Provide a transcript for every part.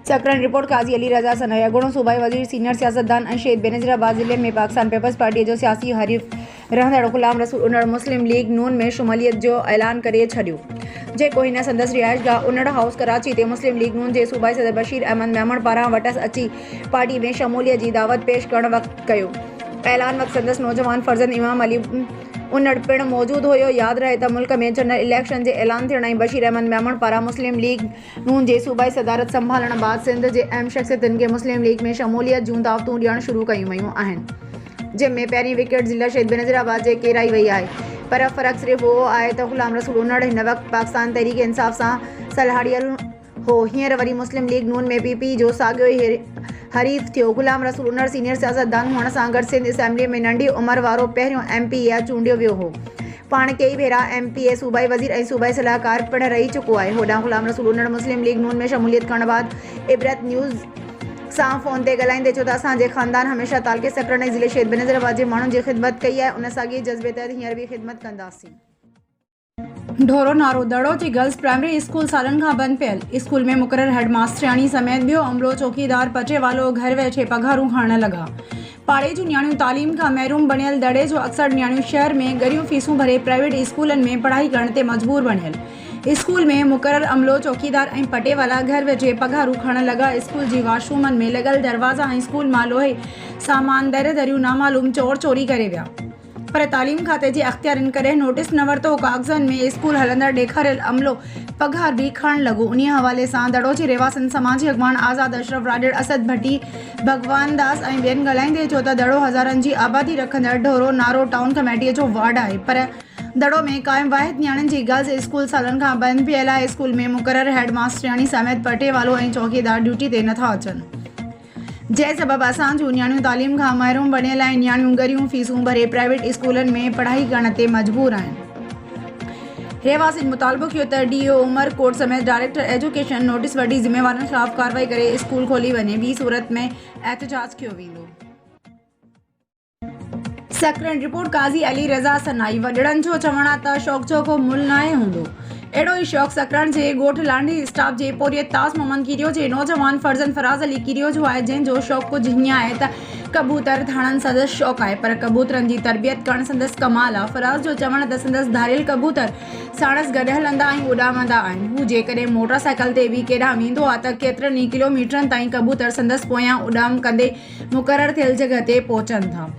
सकरन report काजी अली रज़ा सनाया गुणो सूबाई वज़ीर सीनियर सियासतदान ऐं शहीद बेनज़ीराबाद ज़िले में पाकिस्तान पीपल्स पार्टी जो सियासी हरीफ़ रहंदड़ ग़ुलाम रसूल उन्हड़ मुस्लिम लीग नून में शुमालियत जो ऐलान करे छॾियो जेको हिन संदसि रिहाइशगाह उन्हड़ हाउस कराची ते मुस्लिम लीग नून जे सूबाई सदर बशीर अहमद मेमण पारां वटसि अची पार्टी में शमूलियत जी दावत पेश करण वक़्तु कयो। ऐलान वक़्तु संदसि नौजवान फर्ज़ंद इमाम अली उन्हड़ पिणु मौजूदु हुयो। यादि रहे त मुल्क में जनरल इलेक्शन जे ऐलान थियण ऐं बशीर अहमद मेमण पारां मुस्लिम लीग नून जे सूबाई सदारत संभालण बाद सिंध जे अहम शख़्सियतुनि खे मुस्लिम लीग में शमूलियत जूं दावतूं ॾियणु शुरू कयूं वयूं आहिनि जंहिंमें पहिरीं विकेट ज़िला शहीद बेनज़ीराबाद जे केराई वई आहे। पर फ़र्क़ु सिर्फ़ु उहो आहे त ग़ुलाम रसूल उन्हड़ हिन वक़्तु पाकिस्तान तहरीक इंसाफ़ सां सलहाड़ियल हो। हींअर वरी मुस्लिम लीग नून में पीपी जो साॻियो ई हरीफ़ थियो। ग़ुलाम रसूल उन्हड़ सीनियर सियासतदान हुअण सां गॾु सिंध असेंबली में नंढी उमिरि वारो पहिरियों MP चूंडियो वियो हो। पाण कई भेरा MP सूबाई वज़ीर ऐं सूबाई सलाहकार पिणु रही चुको आहे। होॾां ग़ुलाम रसूल उन्हड़ मुस्लिम लीग नून में शमूलियत करण बाद इबरत न्यूज़ सां फ़ोन ते ॻाल्हाईंदे चयो त असांजे ख़ानदान हमेशह तालके सकरन ऐं ज़िले शहीद बेनज़ीराबाद जे माण्हुनि जी ख़िदमत कई आहे। उन साॻिए जज़्बे तहत हींअर बि ख़िदमत कंदासीं। ढोरो नारो दड़ोची गर्ल्स प्राइमरी स्कूल सालनि खां बंदि पियल। स्कूल में मुक़रर हेड मास्टरियाणी समेत ॿियो अमलो चौकीदार पचेवालो घर वेठे पघारूं खणण लॻा। पाड़े जूं नियाणियूं तालीम खां महरूम बणियल दड़े जो अक्सर नियाणियूं शहर में ॻरियूं फीसूं भरे प्राइवेट स्कूलनि में पढ़ाई करण ते मजबूर बणियल। स्कूल में मुक़रर अमलो चौकीदार ऐं पटेवाला घर वेठे पघारूं खणण लॻा। स्कूल जी वाशरूमनि में लॻल दरवाज़ा ऐं स्कूल मां लोहे सामान दर दरियूं नामालूम चोर चोरी करे विया। पर तालीम खाते जे अख़्तियारनि करे नोटिस न वरितो। कागज़नि में स्कूल हलंदड़ ॾेखारियल अमलो पघार बि खणण लॻो। उन हवाले सां दड़ोची रेवासन समाजी अॻवान आज़ाद अशरफ राडेड़ असद भट्टी भगवान दास ऐं ॿियनि ॻाल्हाईंदे चयो त दड़ो हज़ारनि जी आबादी रखंदड़ ढोरो नारो टाउन कमेटीअ जो वार्ड आहे पर दड़ो में क़ाइम वाहिद नियाणियुनि जी गर्ल्स स्कूल सालनि खां बंदि पियल आहे। स्कूल में मुक़रर हेड मास्टरियाणी समेत पटेवालो ऐं चौकीदार ड्यूटी ते नथा अचनि जंहिं सबबि असां जूं नियाणियूं तालीम खां महरूम बणियल आहिनि। नियाणियूं ॻरियूं फीसूं भरे प्राइवेट स्कूलनि में पढ़ाई करण ते मजबूर आहिनि। रेवासिन मुतालबो कयो त DO उमर कोट समेत डायरेक्टर एजुकेशन नोटिस वठी ज़िम्मेवारनि ख़िलाफ़ कार्रवाई करे स्कूल खोली वञे। ॿी सूरत में एहतजाज कयो वेंदो। सकरन रिपोर्ट काज़ी अली रज़ा सनाई वॾड़नि जो चवणु आहे त शौक़ जो को मुल नाहे हूंदो। अहिड़ो ई शौक़ सकरन जे ॻोठ लांडी स्टाफ जे पोरियत तास मोहम्मद कीरियो जे नौजवान फर्ज़ंद फराज़ अली कीरियो जो आहे जंहिंजो शौक़ कुझु हीअं आहे त कबूतर थाणनि संदसि शौक़ु आहे पर कबूतरनि जी तरबियत करणु संदसि कमाल आहे। फराज़ जो चवणु त संदसि धारियल कबूतर साणसि गॾु हलंदा ऐं उॾामंदा आहिनि। हू जेकॾहिं मोटरसाइकिल ते बि केॾांहुं वेंदो आहे त केतिरनि ई किलोमीटरनि ताईं कबूतर संदसि पोयां उॾाम कंदे मुक़ररु थियल जॻह ते पहुचनि था।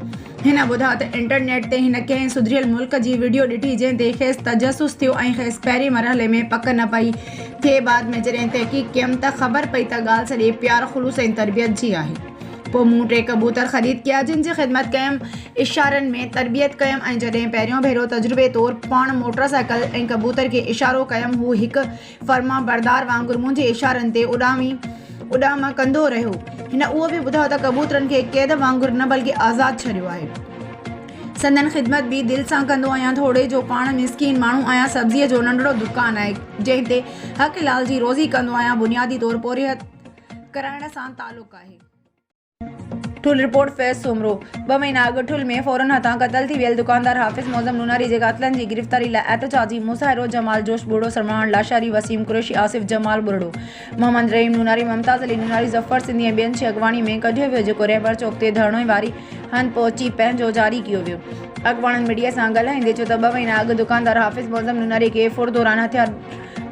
हिन ॿुधा त इंटरनेट ते हिन कंहिं सुधरियल मुल्क जी वीडियो ॾिठी जंहिं ते खेसि तजसुस थियो ऐं खेसि पहिरीं मरहले में पक न पई थिए। बाद में जॾहिं तहक़ीक़ कयमि त ख़बर पई त ॻाल्हि सॼे प्यार ख़ुलूस ऐं तरबियत जी आहे। पोइ मूं 3 कबूतर ख़रीद कया जिन जी ख़िदमत कयमि इशारनि में तरबियत कयमि ऐं जॾहिं पहिरियों भेरो तजुर्बे तौरु पाण मोटरसाइकिल ऐं कबूतर खे इशारो कयमि हू हिकु फर्मा बरदार वांगुरु मुंहिंजे इशारनि ते उॾाम कंदो रहियो। हिन उहो बि ॿुधायो त कबूतरनि खे क़ैद वांगुरु न बल्कि आज़ादु छॾियो आहे। संदन ख़िदमत बि दिलि सां कंदो आहियां। थोरे जो पाण मिसकीन माण्हू आहियां। सब्ज़ीअ जो नंढड़ो दुकानु आहे जंहिं ते हक़ लाल जी रोज़ी कंदो आहियां। बुनियादी तौरु पोरियत कराइण सां तालुक़ु आहे। ठुल रिपोर्ट फैज़ सोमरो 2 महीना अॻु ठुल में फ़ौरन हथां क़तल थी वियल दुकानदार हाफ़िज़ मौज़म नूनारी जे क़ातिलनि जी गिरफ़्तारी लाइ एहतजाजी मुज़ाहिरो। जमाल जोश बुढ़ो सरमाण लाशारी वसीम कुरैशी आसिफ जमाल बुढ़ो मोहम्मद रहीम नूनारी मुमताज़ अली नूनारी ज़फ़र सिंधी ऐं ॿियनि जी अॻवानी में कढियो वियो जेको रहबर चौक ते धरणो वारी हंधि पहुची पंहिंजो जारी कयो वियो। अॻवाननि मीडिया सां ॻाल्हाईंदे चयो त 2 महीना अॻु दुकानदार हाफ़िज़ मौज़म नूनारी खे फुर दौरान हथियार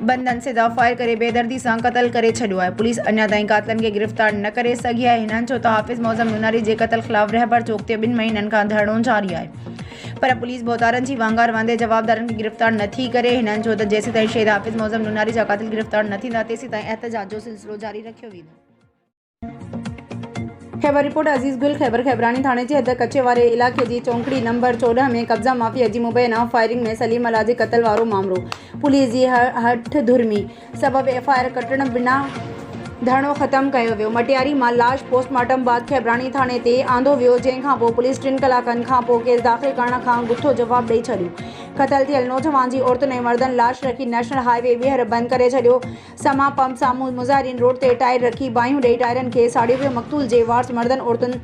बंदन सिधा फायर करे बेदर्दी सां क़तल करे छॾियो आहे। पुलिस अञा ताईं क़ातिलनि खे गिरफ़्तार न करे सघी आहे। हिननि चयो त हाफ़िज़ मौज़म नूनारी जे क़तल ख़िलाफ़ रहबर चौक ते 2 महीननि खां धरणो जारी आहे पर पुलिस बोतारनि जी वांगार वांदे जवाबदारनि खे गिरफ़्तार नथी करे। हिननि चयो त जेसीं ताईं शहीद हाफ़िज़ मौज़म नूनारी जा क़ातिल गिरफ़्तार न थींदा तेसीं ताईं एहतजाज जो सिलसिलो जारी रखियो वेंदो। ख़ैबर रिपोर्ट अज़ीज़ गुल ख़ैबर खैबरानी थाणे जे हद कचे वारे इलाइक़े जी चौंकड़ी नंबर 14 में कब्ज़ा माफ़िया जी मुबैना फायरिंग में सलीम अला जे क़तल वारो मामिलो पुलिस जी हठ धुरमी सबबि FIR कटण बिना धरणो ख़त्म कयो वियो। मटियारी मां लाश पोस्टमार्टम बाद खैबरानी थाणे ते आंदो वियो जंहिंखां पोइ पुलिस 3 कलाकनि खां पोइ केस दाख़िल करण खां गुथो जवाबु ॾेई छॾियो। क़तल थियल नौजवान जी औरतुनि ऐं मर्दनि लाश रखी नेशनल हाईवे ॿीहर बंदि करे छॾियो। समा पंप साम्हूं मुज़ाहिरीन रोड ते टायर रखी बाहियूं ॾेई टायरनि खे साड़ियो वियो। मक़तूल जे वार्स मर्दनि औरतुनि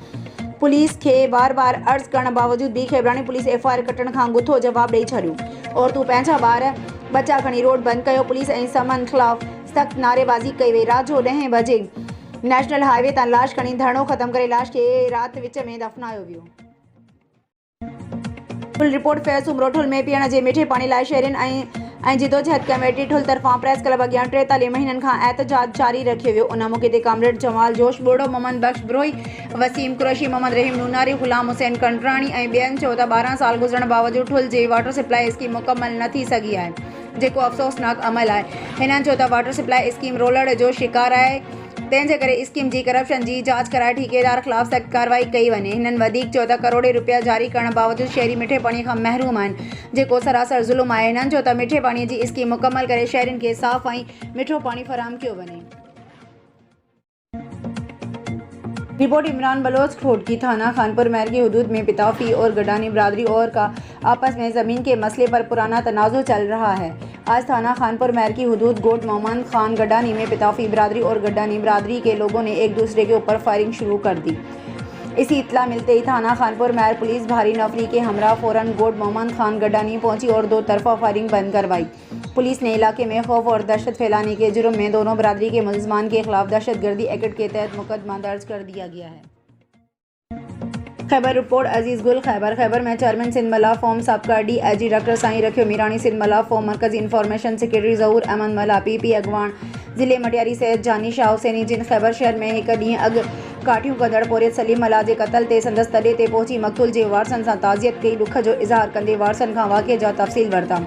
पुलिस खे बार बार अर्ज़ु करण बावजूदि बि खैबरानी पुलिस FIR कटण खां गुथो जवाबु ॾेई छॾियो। औरतूं पंहिंजा ॿार बचा खणी रोड बंदि कयो। पुलिस ऐं समन ख़िलाफ़ सख़्त नारेबाज़ी कई वई। राति जो 10 बजे नेशनल हाईवे तां लाश खणी धरणो ख़त्म करे लाश खे रात विच में दफ़नायो वियो। फुल रिपोर्ट फेस उमरोठुल में पीअण जे मिठे पाणी लाइ शहरियुनि ऐं जिदोजहद कमेटी ठुल तरफ़ां प्रेस क्लब अॻियां 43 महीननि खां एहतजाज जारी रखियो वियो। उन मौक़े ते कामरेड जमाल जोश बोड़ो, मोहम्मद बख्श ब्रोही, वसीम कुरैशी, मोहम्मद रहीम नूनारी, ग़ुलाम हुसैन कंटराणी ऐं ॿियनि चयो त 12 साल गुज़रण बावजूदि ठुल जी वाटर सप्लाई स्कीम मुकमल न थी सघी आहे, जेको अफ़सोसनाक अमल आहे। हिननि चयो त वाटर सप्लाई स्कीम रोलड़ जो शिकार आहे, तंहिंजे करे स्कीम जी करप्शन जी जांच कराए ठेकेदार ख़िलाफ़ सख़्त कार्रवाई कई वञे। हिननि वधीक चयो त करोड़े रुपया जारी करण बावजूदि शहरी मिठे पाणीअ खां महरूम आहिनि, जेको सरासर ज़ुल्म आहे। हिननि चयो त मिठे पाणीअ जी स्कीम मुकमल करे शहरियुनि खे साफ़ ऐं मिठो पाणी फराहम कयो वञे। रिपोर्ट इमरान बलोच खोड़की थाना खानपुर महर की हदूद में पिताफी और गडानी बरादरी और का आपस में ज़मीन के मसले पर पुराना तनाज़ो चल रहा है। आज थाना खानपुर महर की हदूद गोट मोहम्मद खान गडानी में पिताफी बरादरी और गडानी बरादरी के लोगों ने एक दूसरे के ऊपर फायरिंग शुरू कर दी। इसी इत्तला मिलते ही थाना खानपुर महर पुलिस भारी नफरी के हमरा फ़ौरन गोट मोहम्मद खान गडानी पहुंची और दो तरफा फायरिंग बंद करवाई। पुलिस ने इलाके में खौफ और दहशत फैलाने के जुर्म में दोनों बरादरी के मुलज़मान के खिलाफ दहशतगर्दी एक्ट के तहत मुकदमा दर्ज कर दिया गया है। खैबर रिपोर्ट अजीज़ गुल खैबर में चेयरमैन सिंध मला फॉर्म साबका DIG डॉक्टर साईं रखियो मीरानी, सिंध मला फॉर्म मरकजी इंफॉर्मेशन सेक्रेटरी ज़हूर अहमद मला, PP अगवान ज़िले मटियारी सैयद जानी शाह हुसैनी, जिन खैबर शहर में एक ॾींहुं अॻु काठियूं कंदड़ पोरियत सलीम मला जे क़त्ल ते संदसि तॾे ते पहुची मक़तूल जे वारसनि सां ताज़ियत कई। ॾुख जो इज़हार कंदे वारसनि खां वाक़िए जा तफ़सील वरिता।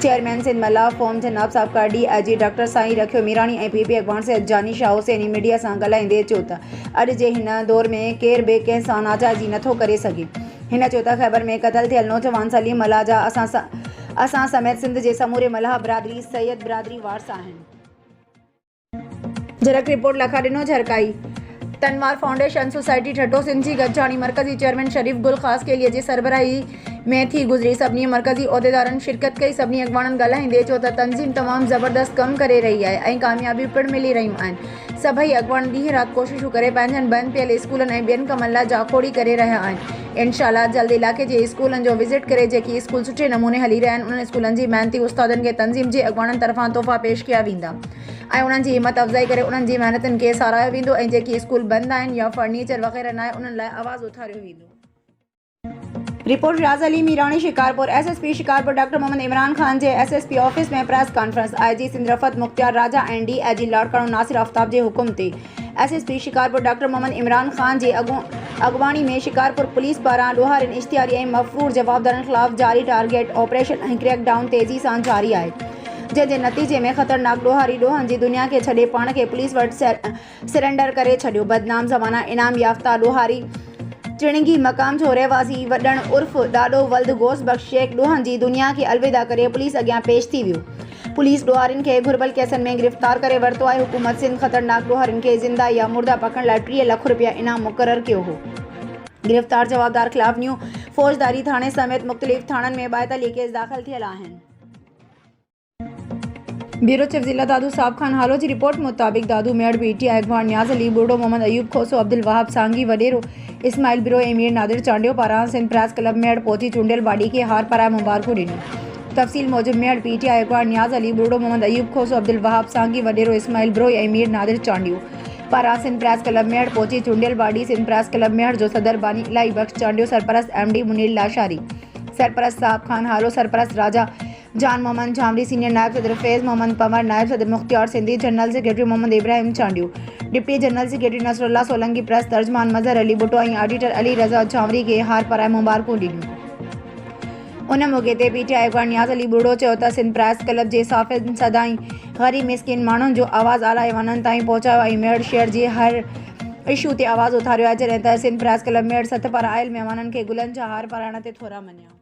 चेयरमैन सिंध मला फॉर्म जनाब साबका DIG डॉक्टर साईं रखियो मीरानी ऐं PP अगवान सैयद जानी शाह हुसैनी मीडिया सां ॻाल्हाईंदे चयो त अॼु जे हिन दौर में केर बि कंहिं सां नाजाइज़ी नथो करे सघे। हिन चयो त खैबर में क़त्ल थियल नौजवान सलीम मला जा असां समेत सिंध जे समूरे मलाह बरादरी सैयद बरादरी वारस आहिनि। झरक रिपोर्ट लखा ॾिनो झरकाई तनवार फाउंडेशन सोसाइटी ठट्टो सिंध जी गॾिजाणी मरकज़ी चेयरमैन शरीफ गुल ख़ास के लिए जी सरबराही में थी गुज़री। सभिनी मरकज़ी उहिदेदारनि शिरकत कई। सभिनी अॻवाननि ॻाल्हाईंदे चयो त तंज़ीम तमामु ज़बरदस्त कमु करे रही आहे ऐं कामयाबियूं पिणु मिली रहियूं आहिनि। सभई अॻवान ॾींहुं राति कोशिशूं करे पंहिंजनि बंदि पियल स्कूलनि ऐं ॿियनि कमनि लाइ जाखोड़ी करे रहिया आहिनि। इंशाअल्लाह जल्द इलाइक़े जे स्कूलनि जो विज़िट करे जेकी स्कूल सुठे नमूने हली रहिया आहिनि उन्हनि स्कूलनि जी महिनती उस्तादनि खे तंज़ीम जे अॻवाननि तरफ़ां तोहफ़ा पेश कया वेंदा ऐं उन्हनि जी हिमत अफ़ज़ाई करे उन्हनि जी महिनतुनि खे साराहियो वेंदो ऐं जेकी स्कूल बंदि आहिनि या फर्नीचर वग़ैरह न आहे उन्हनि लाइ आवाज़ उथारियो वेंदो। Report Riaz Ali Mirani Shikarpur SSP Shikarpur doctor Mohammad Imran Khan जे SSP ऑफिस में press conference. IG Sindh Rafat Mukhtiar Raja ऐं DIG लाड़काणो नासिर आफ्ताब जे हुकुम ते SSP शिकारपुर डॉक्टर मोहम्मद इमरान खान जे अॻवानी में शिकारपुर पुलिस पारां ॾोहारियुनि इश्तिहारी ऐं मफ़रूर जवाबदारनि ख़िलाफ़ जारी टारगेट ऑपरेशन ऐं क्रैकडाउन तेज़ी सां जारी आहे, जंहिंजे नतीजे में ख़तरनाक ॾोहारी ॾोहनि जी दुनिया खे छॾे पाण खे पुलिस वटि सरेंडर करे छॾियो। बदनाम ज़माना इनाम याफ़्ता ॾोहारी चिणगी मक़ाम जो रहवासी वॾण उर्फ़ ॾाॾो वल्द गोस बख़्श शेख ॾोहनि जी दुनिया खे अलविदा करे पुलिस अॻियां पेश थी वियो। पुलिस ॾोहारियुनि खे घुर्बल केसनि में गिरफ़्तार करे वरितो आहे। हुकूमत सिंध ख़तरनाक ॾोहारियुनि खे ज़िंदा या मुर्दा पकड़ण लाइ 30 लख रुपया इनाम मुक़ररु कयो हो। गिरफ़्तार जवाबदार ख़िलाफ़ न्यू फ़ौजदारी थाणे समेत मुख़्तलिफ़ थाणनि में 42 केस दाख़िल थियल आहिनि। ब्यूरो चीफ ज़िला दादू साहब खान हालो जी रिपोर्ट मुताबिक दादू मेड़ PTI अगवान न्याज़ अली बूढ़ो मोहम्मद अयूब खोसो अब्दुल वहाब सांगी वडेरो इस्माइल बिरो एमीर नादिर चांडियो पारां सिंध प्रेस क्लब मेड़ पहुंची चूंडियल बाडी के हार पाराए मुबारकूं ॾिनियूं। तफ़सील मूजिब मेड़ PTI अगवान न्याज़ अली बूढ़ो मोहम्मद अयूब खोसो अब्दुल वहाब सांगी वडेरो इस्माइल बिरो एमीर नादिर चांडियो पारां सिंध प्रेस क्लब मेड़ पहुंची चूंडियल बाडी सिंध प्रेस क्लब मेड़ जो सदर बानी इलाही बख्श चांडियो, सरपरस्त MD मुनीर लाशारी, सरपरस्त साहब खान हालो, सरपरस्त राजा जान मोहम्मद झामरी, सीनियर नायब सदर फैज़ मोहम्मद पमर, नायब सदर Mukhtiar Sindhi, general secretary Mohammad Ibrahim Chandio, deputy general secretary Nasrullah Solanki, press तर्जमान मज़हर अली भुट्टो ऐं ऑडिटर अली रज़ा झामरी खे हार पाराए मुबारकूं ॾिनियूं। उन मौक़े ते PTI अगवान न्याज़ अली बूढ़ो चयो त सिंध प्रेस क्लब जे साफ़िन सदाईं ग़रीब मिसकिन माण्हुनि जो आवाज़ आला ऐवाननि ताईं पहुचायो ऐं मेड़ शहर जे हर इशू ते आवाज़ उथारियो आहे, जॾहिं त सिंध प्रेस क्लब मेड़ सत पारां आयल महिमाननि खे गुलनि जा हार पाराइण ते थोरा मञिया।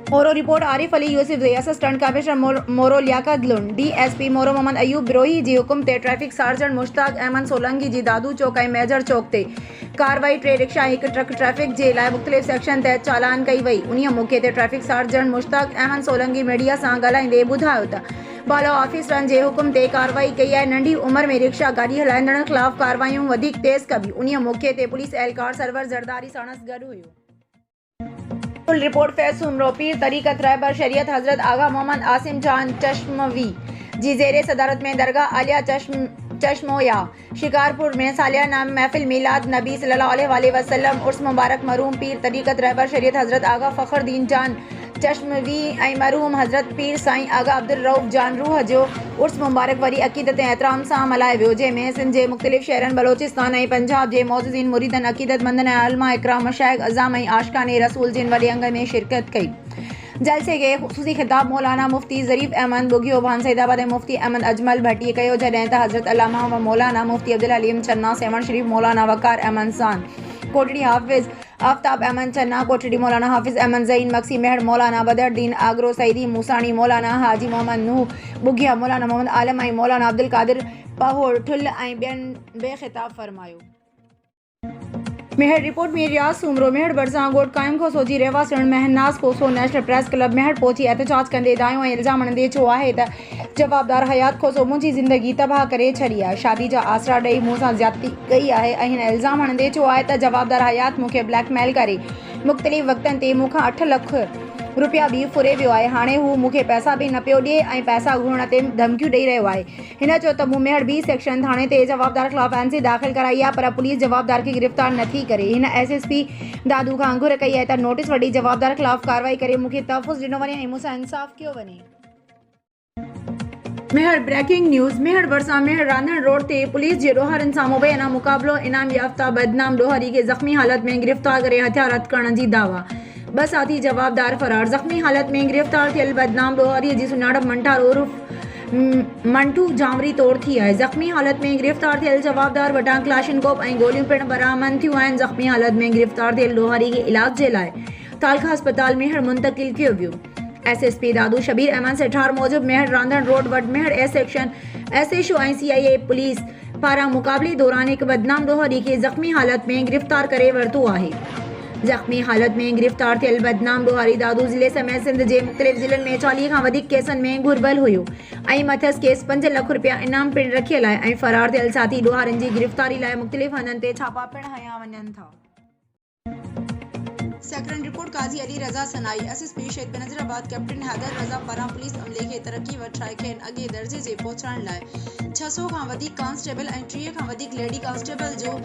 मोरो रिपोर्ट आरिफ अली यूसुफ जे असिस्टेंट कमिश्नर मोरो लियाकत लुंड DSP मोरो मोहम्मद अयूब बिरोही जी हुकुम ते ट्रैफिक सार्जन मुश्ताक अहमद सोलंकी जी दादू चौक ऐं मेजर चौक ते कार्रवाई 3 रिक्शा हिकु ट्रक ट्रैफिक जे लाइ मुख़्तलिफ़ सेक्शन तहत चालान कई वई। उन्हीअ मौक़े ते traffic sergeant Mushtaq Ahmed Solanki media सां ॻाल्हाईंदे ॿुधायो त बाला ऑफिसरनि जे हुकुम ते कार्रवाई कई आहे। नंढी उमिरि में रिक्शा गाॾी हलाईंदड़नि ख़िलाफ़ कार्रवाइयूं वधीक तेज़ कबी। उन्हीअ मौक़े ते पुलिस एहलकार सरवर ज़रदारी साणस गॾु हुयो। फुल रिपोर्ट फैज़ सुमरो पीर तरीक़त रहबर शरीयत हज़रत आगा मोहम्मद आसिम जान चश्मवी जी ज़ेरे सदारत में दरगाह आलिया चश्मोया शिकारपुर में सालिया नाम महफिल मिलाद नबी सल्लल्लाहु अलैहि वसल्लम उर्स मुबारक मरूम पीर तरीक़त रहबर शरीयत हज़रत आगा फ़खरुद्दीन जान चश्मवी ऐं मरहूम हज़रत पीर साईं आगा अब्दुल रऊफ़ जान रूह जो उर्स मुबारक वरी अक़ीदत ऐं एहतराम सां मल्हायो वियो, जंहिंमें सिंध जे मुख़्तलिफ़ शहरनि बलोचिस्तान ऐं पंजाब जे मोअज़्ज़िज़ीन मुरीदनि अक़ीदतमंदनि ऐं उलमा इकराम मशाइख़ अज़ाम ऐं आशिक़ाने रसूल जिन वॾे अंग में शिरकत कई। जलसे के ख़ुसूसी ख़िताब मौलाना मुफ्ती ज़रीफ़ अहमद बुगियो भान सैदाबाद ऐं मुफ्ती अहमद अजमल भट्टी कयो, जॾहिं त हज़रत अल्लामा व मौलाना मुफ्ती अब्दुल हलीम चन्ना सेवण शरीफ़ मौलाना वक़ार अहमद सान कोटड़ी हाफ़िज़ आफ्ताब अहमद चन्ना कोटड़ी मौलाना हाफ़िज़ अहमद ज़ईन मक्सी मेहर मौलाना बदरुद्दीन आगरो सईदी मूसाणी मौलाना हाजी मोहम्मद नूह बुगिया मौलाना मोहम्मद आलम ऐं मौलाना अब्दुल कादिर पहोर ठुल ऐं ॿियनि बेख़िताब फ़रमायो। मेहर रिपोर्ट में रियाज़ सूमरो मेहर बरसां गोट कायम खोसो जी रहवासियुनि महनाज़ खोसो नेशनल प्रेस क्लब मेहर पहुची एहतजाज कंदे दायो ऐं इल्ज़ाम हणंदे चयो आहे त जवाबदार हयात खोसो मुंहिंजी ज़िंदगी तबाह करे छॾी आहे, शादी जा आसरा ॾेई मूं सां ज़्यादती कई आहे ऐं हिन इल्ज़ाम हणंदे चयो आहे त जवाबदार हयात मूंखे ब्लैकमेल करे मुख़्तलिफ़ वक़्तनि ते मूंखां 8 लख रुपया बि फुरे वियो आहे। हाणे हू मूंखे पैसा बि न पियो ॾिए ऐं पैसा घुरण ते धमकियूं ॾेई रहियो आहे। हिन चयो त मूं मेहर बी सेक्शन थाणे ते जवाबदार ख़िलाफ़ एनसी दाख़िल कराई आहे, पर पुलिस जवाबदार खे गिरफ़्तार नथी करे। हिन एसएसपी दादू खां घुर कई आहे त नोटिस वठी जवाबदार ख़िलाफ़ कार्रवाई करे मूंखे तहफ़्फ़ुज़ ॾिनो वञे ऐं मूंसां इंसाफ़ कयो वञे। मेहर ब्रेकिंग न्यूज़ मेहर भरिसां मेहर रांधण रोड ते पुलिस जे ॾोहारनि सां मुबैना मुक़ाबिलो इनाम याफ़्ता बदनाम ॾोहारी खे ज़ख़्मी हालत में गिरफ़्तार करे हथियारत करण जी दावा। 2 साथी जवाबदार फरार। ज़ख़्मी हालत में गिरफ़्तार थियल बदनाम ॾोहारीअ जी सुञाणप मंठारो उर्फ़ मंटू जामरी तौर थी आहे। ज़ख़्मी हालत में गिरफ़्तार थियल जवाबदार वटां क्लाशिनकोप ऐं गोलियूं पिणु बरामद थियूं आहिनि। ज़ख़्मी हालत में गिरफ़्तार थियल ॾोहारी खे इलाज जे लाइ तालका अस्पताल मेहर मुंतक़िल कयो वियो। एसएसपी दादू शबीर अहमद सेठार मूजिबि मेहर रांधण रोड वटि मेहर ए सेक्शन एसएचओ ऐं सीआईए पुलिस पारां मुक़ाबले दौरान हिकु बदनाम ॾोहारी खे ज़ख़्मी हालत में गिरफ़्तार करे वरितो आहे। ज़ख़्मी हालत में गिरफ़्तार थियल बदनाम ॾोहारी दादू ज़िले समेत सिंध जे मुख़्तलिफ़ ज़िलनि में 40 खां वधीक केसनि में घुरिबल हुयो ऐं मथसि केस 5 लख रुपया इनाम पिणु रखियल आहे ऐं फरार थियल साथी ॾोहारनि जी गिरफ़्तारी लाइ मुख़्तलिफ़ हंधनि ते छापा पिणु हया वञनि था। सेक्रेटरी रिपोर्ट काज़ी अली रज़ा सनाई एसएसपी शहीद बेनज़ीराबाद कैप्टन हैदर रज़ा पारां पुलिस अमले खे तरक़ी वठाए खेनि अॻे दर्जे जे पहुचाइण लाइ 600 खां वधीक कांस्टेबल ऐं 30 खां वधीक लेडी कांस्टेबल जो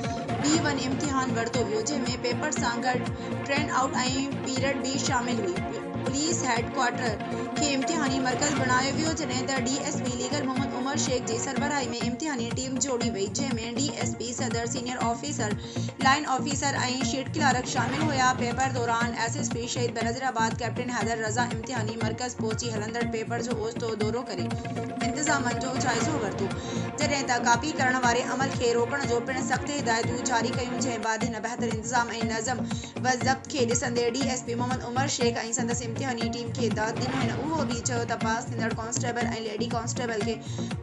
B1 इम्तिहान वरितो वियो, जंहिंमें पेपर सां गॾु ट्रेन आउट ऐं पीरियड बि शामिल हुई। पुलिस हेडक्वार्टर खे इम्तिहानी मर्कज़ बणायो वियो, जॾहिं त डीएसपी लीगर मोहम्मद उमर शेख जी सरबराही में इम्तिहानी टीम जोड़ी वई, जंहिंमें डीएसपी सदर सीनियर ऑफिसर लाइन ऑफिसर ऐं शीट क्लार्क शामिल हुआ। पेपर दौरान एसएसपी शहीद बेनज़ीराबाद कैप्टन हैदर रज़ा इम्तिहानी मर्कज़ पहुची हलंदड़ पेपर जो ओचितो दौरो करे इंतज़ामनि जो जाइज़ो वरितो, जॾहिं त कापी करण वारे अमल खे रोकण जो पिणु सख़्त हिदायतूं जारी कयूं। जंहिं बाद हिन बहितर इंतज़ाम ऐं नज़म व ज़ब्त खे ॾिसंदे डीएसपी मोहम्मद उमर शेख ऐं संदसि इम्तिहानी टीम खे दाद ॾिनो। हिन उहो बि चयो त पास थींदड़ कांस्टेबल ऐं लेडी कांस्टेबल खे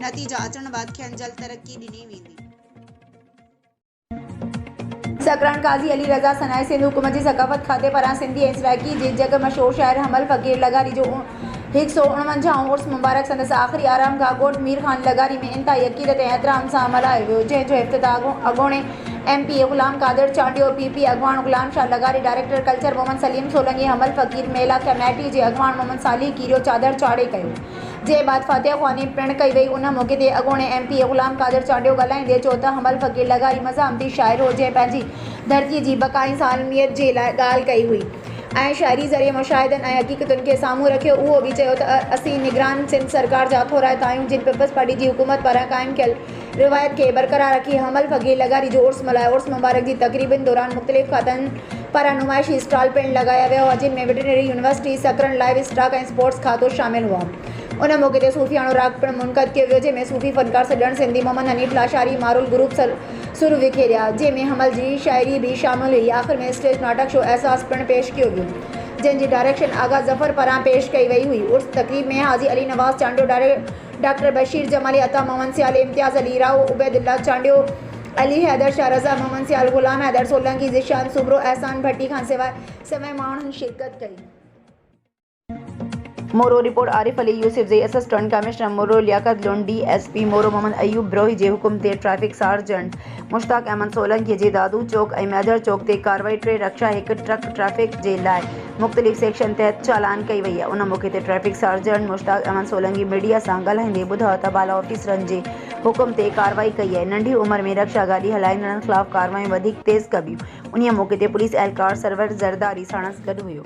नतीजा अचण बाद खेनि जल्द तरक़ी ॾिनी वेंदी। सकरान काज़ी अली रज़ा सनाए सिंध हुकूमत जी सक़ाफ़त खाते पारां सिंधी ऐं सराइकी जे जग मशहूर शाइर हमल फ़क़ीर लगारी जो 149 उर्स मुबारक संदसि आख़िरी आराम गाह ॻोठ मीर ख़ान लगारी में इंतहाई अक़ीदत ऐं एहतराम सां मल्हायो वियो, जंहिंजो इफ़्तिताह अॻोणे एमपी ग़ुलाम कादिर चांडियो पीपी अॻवान ग़ुलाम शाह लगारी डायरेक्टर कल्चर मोहम्मद सलीम सोलंगी हमल फ़क़ीर मेला कमेटी जे अॻवान मोहम्मद साली कीरियो चादर चाढ़े कयो। जे बाद फातिहा ख़्वानी पिणु कई वई। उन मौक़े ते अॻोणे एमपी ग़ुलाम कादिर चांडियो ॻाल्हाईंदे चयो त हमल फ़क़ीर लगारी मज़ामती शाइर हो, जंहिं पंहिंजी धरतीअ जी बक़ाई सालमियत जे लाइ ॻाल्हि कई हुई ऐं शाइरी ज़रिए मुशाहिदनि ऐं हक़ीक़तुनि खे साम्हूं रखियो। उहो बि चयो त असीं निगरान सिंध सरकार जा थोराइता आहियूं, जिन पीपल्स पार्टी जी हुकूमत पारां क़ाइमु कयल रिवायत खे बरक़रार रखी हमल फ़क़ीर लगारी जो उर्स मल्हायो। उर्स मुबारक जी तक़रीबनि दौरान मुख़्तलिफ़ खातनि पारां नुमाइशी स्टॉल पिणु लॻाया विया हुआ, जिन में वेटरनरी यूनिवर्सिटी सकरन लाइव स्टॉक ऐं स्पोर्ट्स खातो शामिल हुआ। उन मौक़े ते सूफ़ियाणो राग पिणु मुनक़द कयो वियो, जंहिंमें सूफ़ी फ़नकार सॼण सिंधी मोहम्मद हनीफ़ लाशारी मारुल ग्रुप सुर विखेरिया, जंहिंमें हमल जी शाइरी बि शामिल हुई। आख़िर में स्टेज नाटक शो एहसास पिणु पेश कयो वियो, जंहिंजी डायरेक्शन आगा ज़फ़र पारां पेश कई वई हुई। उर्स तक़रीब में हाजी अली नवाज़ चांडियो डॉक्टर बशीर जमाली अता मोहम्मद सियाल इम्तियाज़ अली राव उबैदुल्ला चांडियो अली हैदर शाह रज़ा मोहम्मद सियाल ग़ुलाम हैदर सोलंकी ज़िशान सुबरो एहसान भट्टी खां सवाइ माण्हुनि शिरकत कई। मोरो रिपोर्ट आरिफ अली यूसुफ जे असिस्टेंट कमिश्नर मोरो लियाकत लोन डीएसपी मोरो मोहम्मद अयूब ब्रोही जे हुकुम ते ट्रैफिक सार्जेंट मुश्ताक अहमद सोलंकी जे दादू चौक ऐं मैदर चौक ते कार्रवाई 3 रक्षा 1 ट्रक ट्रैफिक जे लाइ मुख़्तलिफ़ सेक्शन तहत चालान कई वई आहे। उन मौक़े ते traffic sergeant Mushtaq Ahmed Solanki media सां ॻाल्हाईंदे ॿुधायो त बाला ऑफिसरनि जे हुकुम ते कार्रवाई कई आहे। नंढी उमिरि में रक्षा गाॾी हलाईंदड़नि ख़िलाफ़ कार्रवाई वधीक तेज़ कबियूं। उन्हीअ मौक़े ते पुलिस एहलकार सरवर ज़रदारी साणुसि गॾु हुयो।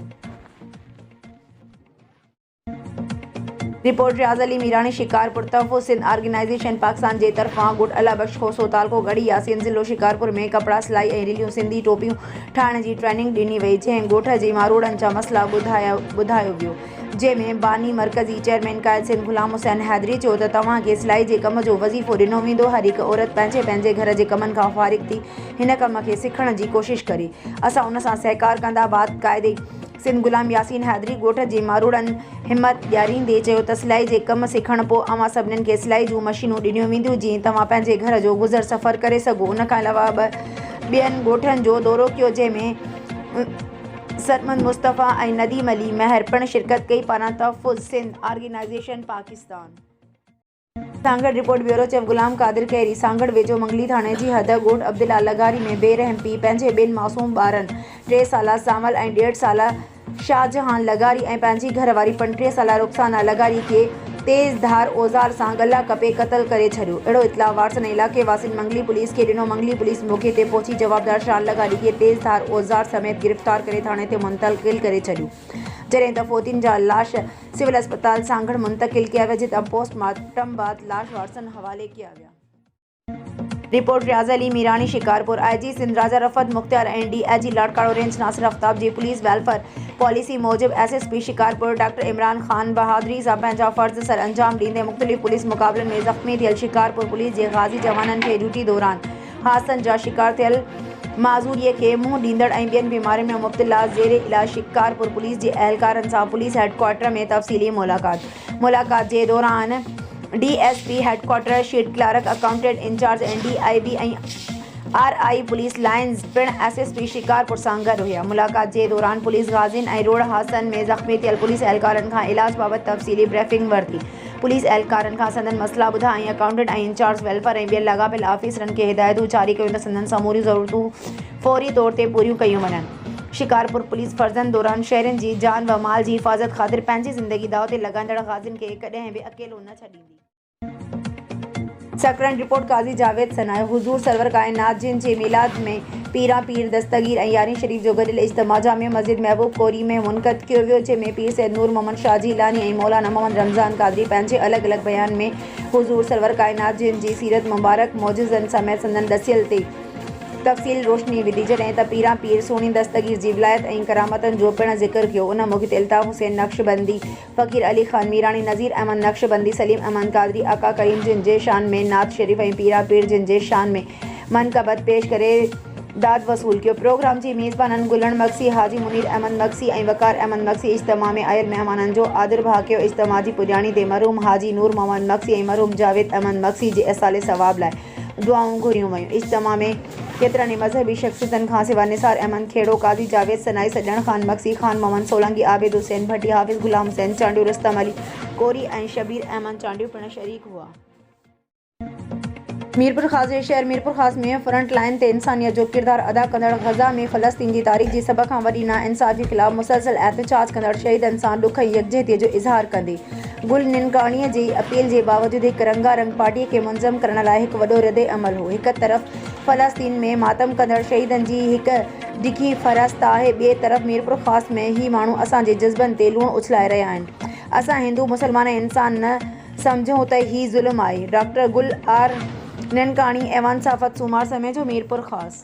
रिपोर्ट रियाज़ अली मीरानी शिकारपुर तहफ़्फ़ुज़ सिंध ऑर्गेनाइज़ेशन पाकिस्तान जे तरफ़ां गुड अल्लाह बख्श खोसो तालको गढ़ी यासीन ज़िलो शिकारपुर में कपड़ा सिलाई ऐं रीलियूं सिंधी टोपियूं ठाहिण जी ट्रेनिंग ॾिनी वई, जंहिं ॻोठ जे मारोड़नि जा मसइला ॿुधायो वियो। जंहिंमें बानी मरकज़ी चेयरमैन क़ाइद सिंध ग़ुलाम हुसैन हैदरी चयो त तव्हांखे सिलाई जे कम जो वज़ीफ़ो ॾिनो वेंदो। हर हिकु औरत पंहिंजे घर जे कमनि खां फ़ारिग़ थी हिन कम खे सिखण जी कोशिशि करे। असां उन सां सहकार कंदा। बाक़ाइदे सिंध ग़ुलाम यासीन हैदरी ॻोठ जे मारोड़नि हिमत ॾियारींदे चयो त सिलाई जे कम सिखण पोइ अवां सभिनीनि खे सिलाई जूं मशीनूं ॾिनियूं वेंदियूं जीअं तव्हां पंहिंजे घर जो गुज़र सफ़र करे सघो। उन खां अलावा ॿियनि ॻोठनि जो दौरो कयो, जंहिंमें सरमद मुस्तफ़ा ऐं नदीम अली महर पिणु शिरकत कई। पारां तहफ़्फ़ुज़ सिंध ऑर्गेनाइज़ेशन पाकिस्तान सां गॾु रिपोर्ट ब्यूरो चीफ ग़ुलाम कादिर कैरी सांगड़ वेझो मंगली थाणे जी हद ॻोठ अब्दुल्ला लगारी में बेरहम पीउ पंहिंजे ॿिनि मासूम ॿारनि 3 साला सामल ऐं 1.5 साला शाहजहान लगारी ऐं पंहिंजी घरवारी 35 साला रुख़साना लगारी खे तेज़ धार औज़ार सां गला कपे क़त्ल करे छॾियो। अहिड़ो इतला वारसनि इलाइक़े वासियुनि मंगली पुलिस खे ॾिनो। मंगली पुलिस मौक़े ते पहुची जवाबदार शाह लगारी खे तेज़ धार औज़ार समेत गिरफ़्तार करे थाणे ते मुंतक़िल करे छॾियो, जॾहिं त फ़ौतियुनि जा लाश सिविल अस्पताल सांगड़ मुंतक़िल किया विया, जितां पोस्टमार्टम बाद लाश वारसनि हवाले किया विया। रिपोर्ट रियाज़ अली मीरानी शिकारपुर IG सिंध राजा रफ़त मुख्तियार ऐं DIG लाड़काड़ो रेंज नासिर आफ्ताब जी पुलिस वेलफेयर पॉलिसी मूजिबि SSP शिकारपुर डॉक्टर इमरान ख़ान बहादुरी सां पंहिंजा फ़र्ज़ सर अंजाम ॾींदे मुख़्तलिफ़ पुलिस मुक़ाबलनि में ज़ख़्मी थियल शिकारपुर पुलिस जे ग़ाज़ी जवाननि खे ड्यूटी दौरान हादसनि जा शिकार थियल माज़ूरीअ खे मुंहुं ॾींदड़ ऐं ॿियनि बीमारियुनि में मुब्तला ज़ेरे इलाज शिकारपुर पुलिस जे एहलकारनि सां पुलिस हेडक्वार्टर में तफ़सीली मुलाक़ात जे दौरान DSP headquarter sheet clerk accountant incharge ऐं DIB ऐं RI पुलिस लाइन्स पिणु SSP शिकारपुर सां गॾु हुया। मुलाक़ात जे दौरान पुलिस ग़ाज़ियुनि ऐं रोड हादसनि में ज़ख़्मी थियल पुलिस एहलकारनि खां इलाज बाबति तफ़सीली ब्रीफिंग वरिती। पुलिस एहलकारनि खां संदनि मसइला ॿुधा ऐं अकाउंटेंट ऐं इंचार्ज वेलफेयर ऐं ॿियनि लाॻापियल ऑफिसरनि खे हिदायतूं जारी कयूं त संदनि समूरी ज़रूरतूं फ़ौरी तौर ते पूरियूं कयूं वञनि। शिकारपुर पुलिस फ़र्ज़नि दौरान शहरनि जी जान व माल जी हिफ़ाज़त ख़ातिर पंहिंजी ज़िंदगी दाव ते लॻाईंदड़ ग़ाज़ियुनि खे कॾहिं बि अकेलो न छॾींदी। सकरन रिपोर्ट काज़ी जावेद सनाए हुज़ूर सरवर कायनात जिन जे मिलाद में पीर दस्तगीर ऐं यारी शरीफ़ जो गॾियल इज्तिमा जामिया मस्जिद महबूब कोरी में मुनक़द कयो वियो, जंहिंमें पीर सैयद नूर मोहम्मद शाह जीलानी ऐं मौलाना मोहम्मद रमज़ान कादरी पंहिंजे अलॻि अलॻि बयान में हुज़ूर सरवर कायनात जिन जी सीरत मुबारक मौजिज़नि समेत संदनि ॾसियल ते तफ़सील रोशनी विधी, जॾहिं त पीर सोनी दस्तगीर जी विलायत ऐं करामतनि जो पिणु ज़िक्र कयो। उन मौक़े ते अल्ताफ़ हुसैन नक्शबंदी, फ़कीर अली ख़ान मीरानी, नज़ीर अहमद नक्शबंदी, सलीम अहमद कादरी, आका करीम जिन जे शान में नात शरीफ़ ऐं पीर जिन जे शान में मनक़बत पेश करे दाद वसूल कयो। प्रोग्राम जी मेज़बाननि गुलण मक्सी, हाजी मुनीर अहमद मक्सी ऐं वक़ार अहमद मक्सी इज्तिमा में आयल महिमाननि जो आदर भाउ कयो। इज्तिमा जी पुॼाणी ते मरहूम हाजी नूर मोहम्मद मक्सी ऐं मरहूम जावेद अहमद मक्सी जे असाले सवाब लाइ दुआऊं घुरियूं वयूं। इज्तिमा में केतिरनि मज़हबी शख़्सियतनि खां सवाइ निसार अहमद खेड़ो, काज़ी जावेद सनाई, सॼण ख़ान मक्सी, ख़ान मोहम्मद सोलंकी, आबिद हुसैन भट्टी, हाफ़िज़ ग़ुलाम हुसैन चांडियो, रुस्तम अली कोरी ऐं शबीर अहमद चांडियो पिणु शरीक हुआ। मीरपुर ख़ास जे शहर मीरपुर ख़ास में फ्रंट लाइन ते इंसानियत जो किरदारु अदा कंदड़ ग़ज़ा में फ़लस्तीन जी तारीख़ जी सभ खां वॾी नाइंसाफ़ी ख़िलाफ़ मुसलसल एहतजाज कंदड़ शहीदनि सां ॾुख ऐं यकजहतीअ जो इज़हार कंदे गुल निनकाणीअ जी अपील जे बावजूदि हिकु रंगारंग पार्टीअ खे मुनज़म करण लाइ हिकु वॾो रद्द अमल हो। हिकु तरफ़ फ़लस्तीन में मातम कंदड़ शहीदनि जी हिकु डिघी फ़हरिस्त आहे, ॿिए तरफ़ मीरपुर ख़ास में ही माण्हू असांजे जज़्बनि ते लूणु उछलाए रहिया आहिनि। असां हिंदू मुसलमान इंसान न सम्झूं त ही ज़ुल्म आहे। डॉक्टर गुल आर निनकाणी, एवान साफ़त सूमार समय जो मीरपुर ख़ास।